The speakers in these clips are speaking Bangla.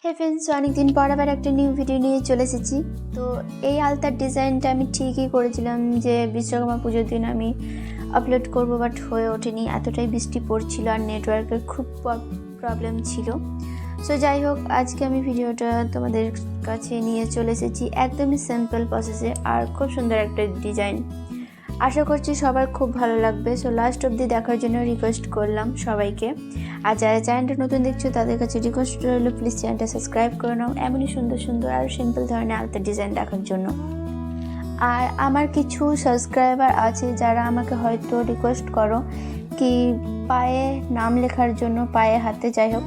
হে ফ্রেন্ডস, অনেকদিন পর আবার একটা নিউ ভিডিও নিয়ে চলে এসেছি। তো এই আলতার ডিজাইনটা আমি ঠিকই করেছিলাম যে বিশ্বকর্মা পুজোর দিন আমি আপলোড করব, বাট হয়ে ওঠেনি। এতটাই বৃষ্টি পড়ছিল আর নেটওয়ার্কের খুব প্রবলেম ছিল। সো যাই হোক, আজকে আমি ভিডিওটা তোমাদের কাছে নিয়ে চলে এসেছি একদমই সিম্পল প্রসেসে আর খুব সুন্দর একটা ডিজাইন। আশা করছি সবার খুব ভালো লাগবে। সো লাস্ট অবধি দেখার জন্য রিকোয়েস্ট করলাম সবাইকে। আর যারা চ্যানেলটা নতুন দেখছো তাদের কাছে রিকোয়েস্ট রইলো, প্লিজ চ্যানেলটা সাবস্ক্রাইব করে নাও এমনই সুন্দর সুন্দর আর সিম্পল ধরনের আলতা ডিজাইন দেখার জন্য। আর আমার কিছু সাবস্ক্রাইবার আছে যারা আমাকে হয়তো রিকোয়েস্ট করো কি পায়ে নাম লেখার জন্য, পায়ে হাতে, যাই হোক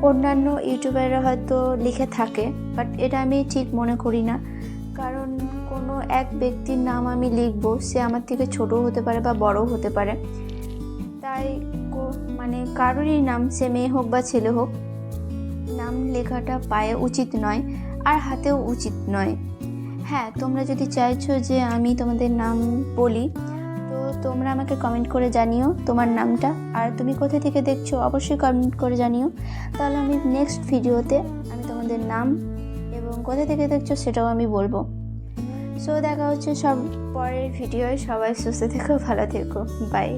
অন্যান্য ইউটিউবাররা হয়তো লিখে থাকে, বাট এটা আমি ঠিক মনে করি না। কারণ কোনো এক ব্যক্তির নাম আমি লিখবো, সে আমার থেকে ছোটও হতে পারে বা বড়ও হতে পারে। তাই মানে কারোরই নাম, সে মেয়ে হোক বা ছেলে হোক, নাম লেখাটা পায়ে উচিত নয় আর হাতেও উচিত নয়। হ্যাঁ, তোমরা যদি চাইছো যে আমি তোমাদের নাম বলি, তো তোমরা আমাকে কমেন্ট করে জানিও তোমার নামটা, আর তুমি কোথা থেকে দেখছো অবশ্যই কমেন্ট করে জানিও। তাহলে আমি নেক্সট ভিডিওতে আমি তোমাদের নাম এবং কোথা থেকে দেখছো সেটাও আমি বলবো। সো দেখা হচ্ছে সব পরের ভিডিওয়। সবাই সুস্থ থেকো, ভালো থেকো, বাই।